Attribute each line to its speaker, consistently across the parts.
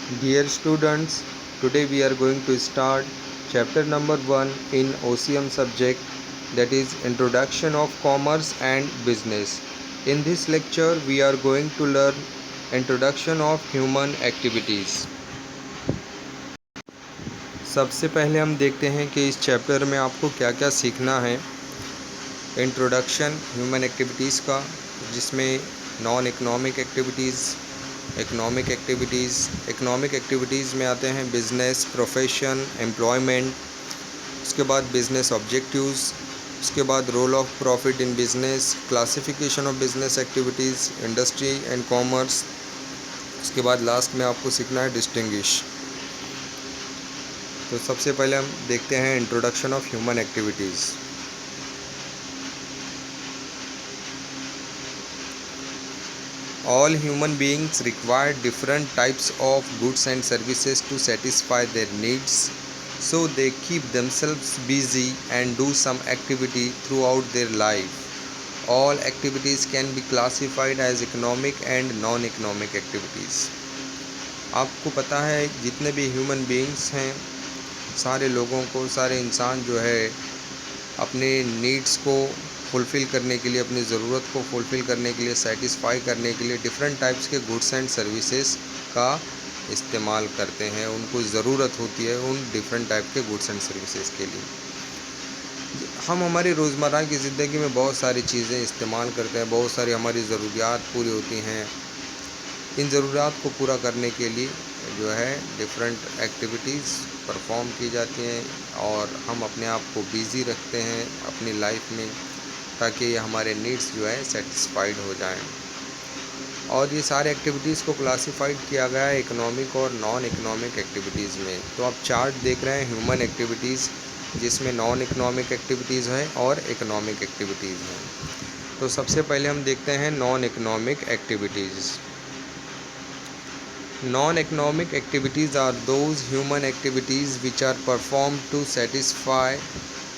Speaker 1: Dear students, today we are going to start chapter number 1 in OCM subject, that is Introduction of Commerce and Business. In this lecture we are going to learn Introduction of Human Activities. सबसे पहले हम देखते हैं कि इस chapter में आपको क्या क्या सीखना है। इंट्रोडक्शन ह्यूमन एक्टिविटीज़ का, जिसमें non economic activities, economic activities में आते हैं बिज़नेस, प्रोफेशन, एम्प्लॉयमेंट, उसके बाद बिज़नेस ऑब्जेक्टिव्स, उसके बाद role of profit in business, classification of business activities, industry and commerce, उसके बाद लास्ट में आपको सीखना है डिस्टिंग्विश। तो सबसे पहले हम देखते हैं introduction of human activities. All human beings require different types of goods and services to satisfy their needs, so they keep themselves busy and do some activity throughout their life. All activities can be classified as economic and non-economic activities. आपको पता है जितने भी human beings हैं, सारे लोगों को, सारे इंसान जो है अपने नीड्स को फुलफ़िल करने के लिए, अपनी ज़रूरत को फुलफ़िल करने के लिए, सेटिस्फाई करने के लिए डिफरेंट टाइप्स के गुड्स एंड सर्विसेज का इस्तेमाल करते हैं। उनको ज़रूरत होती है उन डिफरेंट टाइप के गुड्स एंड सर्विसेज के लिए। हम हमारी रोज़मर्रा की ज़िंदगी में बहुत सारी चीज़ें इस्तेमाल करते हैं, बहुत सारी हमारी ज़रूरियात पूरी होती हैं। इन ज़रूरियात को पूरा करने के लिए जो है डिफरेंट एक्टिविटीज़ परफॉर्म की जाती हैं और हम अपने आप को बिज़ी रखते हैं अपनी लाइफ में, ताकि हमारे नीड्स जो है सेटिस्फाइड हो जाएं। और ये सारे एक्टिविटीज़ को क्लासिफाइड किया गया है इकोनॉमिक और नॉन इकोनॉमिक एक्टिविटीज़ में। तो आप चार्ट देख रहे हैं ह्यूमन एक्टिविटीज़, जिसमें नॉन इकोनॉमिक एक्टिविटीज़ हैं और इकोनॉमिक एक्टिविटीज़ हैं। तो सबसे पहले हम देखते हैं non economic activities. Non-economic activities are those human activities which are performed to satisfy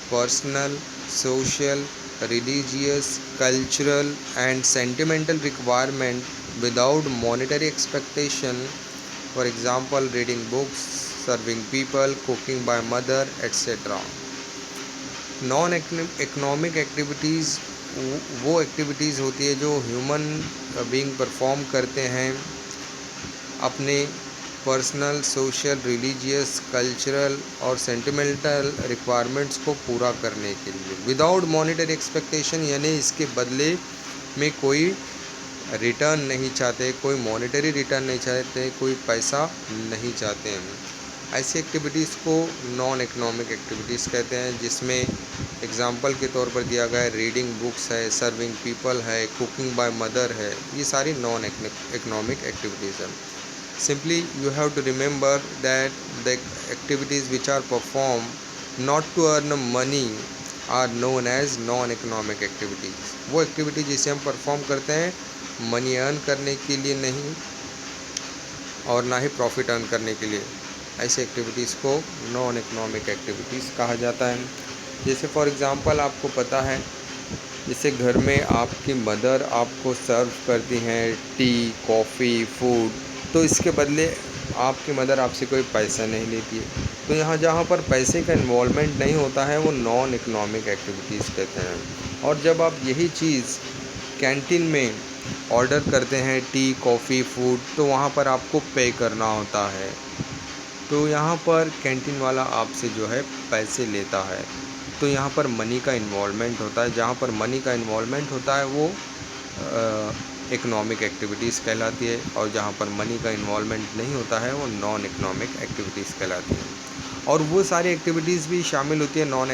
Speaker 1: personal, social, religious, cultural and sentimental requirement without monetary expectation. For example, reading books, serving people, cooking by mother, etc. Non-economic activities वो activities होती है जो human being perform करते हैं अपने personal, social, religious, cultural और sentimental requirements को पूरा करने के लिए विदाउट मॉनेटरी एक्सपेक्टेशन, यानी इसके बदले में कोई रिटर्न नहीं चाहते, कोई मॉनेटरी रिटर्न नहीं चाहते, कोई पैसा नहीं चाहते हैं। ऐसी एक्टिविटीज़ को नॉन इकोनॉमिक एक्टिविटीज़ कहते हैं, जिसमें एग्जांपल के तौर पर दिया गया है रीडिंग बुक्स है, सर्विंग पीपल है, कुकिंग बाय मदर है। ये सारी नॉन इकोनॉमिक एक्टिविटीज़ हैं। Simply you have to remember that the activities which are performed not to earn money are known as non-economic activities. वो एक्टिविटी जिसे हम perform करते हैं मनी अर्न करने के लिए नहीं और ना ही प्रॉफिट अर्न करने के लिए, ऐसी एक्टिविटीज़ को नॉन इकोनॉमिक एक्टिविटीज़ कहा जाता है। जैसे फॉर एग्ज़ाम्पल आपको पता है, जैसे घर में आपकी मदर आपको सर्व करती हैं टी, कॉफ़ी, फूड, तो इसके बदले आपकी मदर आपसे कोई पैसा नहीं लेती है। तो यहाँ जहाँ पर पैसे का इन्वॉल्वमेंट नहीं होता है वो नॉन इकोनॉमिक एक्टिविटीज़ कहते हैं। और जब आप यही चीज़ कैंटीन में ऑर्डर करते हैं टी, कॉफ़ी, फूड, तो वहाँ पर आपको पे करना होता है। तो यहाँ पर कैंटीन वाला आपसे जो है पैसे लेता है। तो यहाँ पर मनी का इन्वॉल्वमेंट होता है। जहाँ पर मनी का इन्वॉल्वमेंट होता है वो इकोनॉमिक एक्टिविटीज़ कहलाती है, और जहाँ पर मनी का इन्वॉल्वमेंट नहीं होता है वो नॉन इकोनॉमिक एक्टिविटीज़ कहलाती है। और वो सारी एक्टिविटीज़ भी शामिल होती है नॉन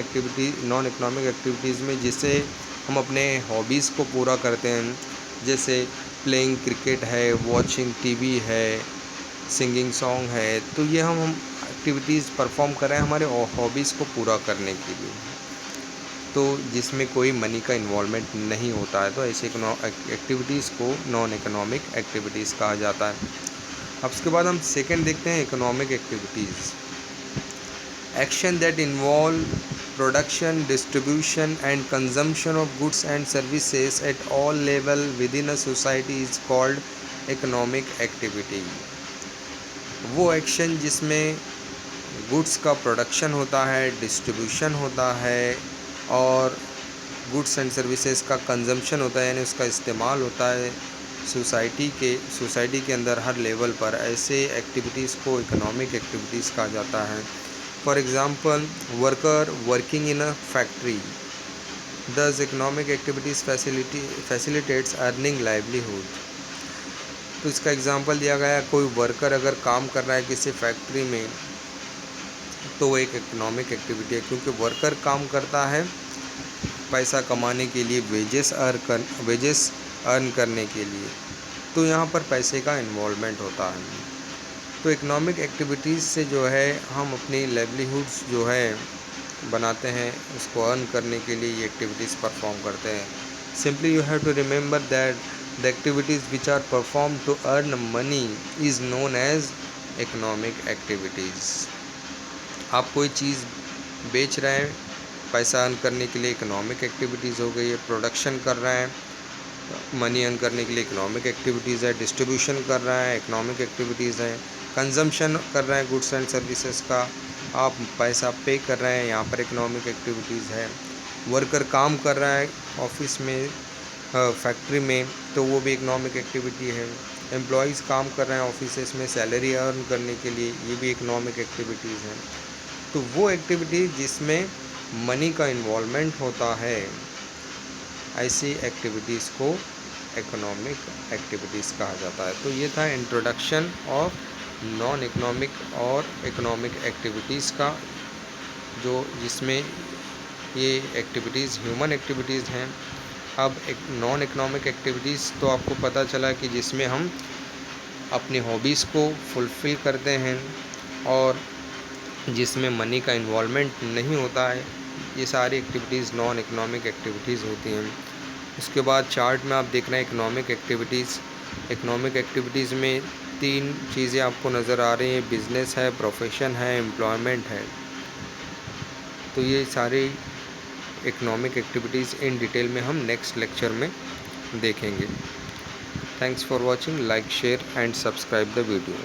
Speaker 1: इकोनॉमिक एक्टिविटीज़ में, जिससे हम अपने हॉबीज़ को पूरा करते हैं। जैसे प्लेइंग क्रिकेट है, वॉचिंग टीवी है, सिंगिंग सॉन्ग है। तो ये हम एक्टिविटीज़ परफॉर्म कर रहे हैं हमारे हॉबीज़ को पूरा करने के लिए, तो जिसमें कोई मनी का इन्वॉल्वमेंट नहीं होता है। तो ऐसे एक्टिविटीज़ को नॉन इकोनॉमिक एक्टिविटीज़ कहा जाता है। अब उसके बाद हम सेकंड देखते हैं economic activities. Action that involve production, distribution and consumption of goods and services at all level with in a society is called economic activity. वो एक्शन जिसमें गुड्स का प्रोडक्शन होता है, डिस्ट्रीब्यूशन होता है और गुड्स एंड सर्विसेज का consumption होता है, यानी उसका इस्तेमाल होता है सोसाइटी के अंदर हर लेवल पर। ऐसे एक्टिविटीज़ को इकोनॉमिक एक्टिविटीज़ कहा जाता है। For example, worker working in a factory, this economic activities facilitates earning livelihood. तो इसका एग्ज़ाम्पल दिया गया है, कोई वर्कर अगर काम कर रहा है किसी फैक्ट्री में तो वो एक इकोनॉमिक एक्टिविटी है, क्योंकि वर्कर काम करता है पैसा कमाने के लिए, वेजेस अर्न करने के लिए, तो यहाँ पर पैसे का इन्वॉल्वमेंट होता है। तो इकोनॉमिक एक्टिविटीज़ से जो है हम अपनी लाइवलीहुड्स जो है बनाते हैं, उसको अर्न करने के लिए ये एक्टिविटीज़ परफॉर्म करते हैं। Simply you have to remember that the activities which are perform to earn money is known as economic activities. आप कोई चीज़ बेच रहे हैं पैसा अर्न करने के लिए, इकोनॉमिक एक्टिविटीज़ हो गई है। प्रोडक्शन कर रहे हैं मनी अर्न करने के लिए, इकोनॉमिक एक्टिविटीज़ है। डिस्ट्रीब्यूशन कर रहा है, इकोनॉमिक एक्टिविटीज़ है। कंजम्पशन कर रहे हैं गुड्स एंड सर्विसेज का, आप पैसा पे कर रहे हैं, यहाँ पर इकोनॉमिक एक्टिविटीज़ है। वर्कर काम कर रहा है ऑफिस में, फैक्ट्री में, तो वो भी इकोनॉमिक एक्टिविटी है। एम्प्लॉयज़ काम कर रहे हैं ऑफिसेस में सैलरी अर्न करने के लिए, ये भी इकोनॉमिक एक्टिविटीज़ हैं। तो वो एक्टिविटीज़ जिसमें मनी का इन्वॉल्वमेंट होता है, ऐसी एक्टिविटीज़ को इकोनॉमिक एक्टिविटीज़ कहा जाता है। तो ये था इंट्रोडक्शन ऑफ नॉन इकोनॉमिक और इकोनॉमिक एक्टिविटीज़ का, जो जिसमें ये एक्टिविटीज़ ह्यूमन एक्टिविटीज़ हैं। अब एक नॉन इकोनॉमिक एक्टिविटीज़ तो आपको पता चला कि जिसमें हम अपनी हॉबीज़ को फुलफ़िल करते हैं और जिसमें मनी का इन्वॉल्वमेंट नहीं होता है, ये सारी एक्टिविटीज़ नॉन इकोनॉमिक एक्टिविटीज़ होती हैं। उसके बाद चार्ट में आप देख रहे हैं इकोनॉमिक एक्टिविटीज़। इकोनॉमिक एक्टिविटीज़ में 3 चीज़ें आपको नज़र आ रही हैं, बिज़नेस है, प्रोफेशन है, एम्प्लॉयमेंट है। तो ये सारी इकोनॉमिक एक्टिविटीज़ इन डिटेल में हम नेक्स्ट लेक्चर में देखेंगे। Thanks for watching, like, share and subscribe the video.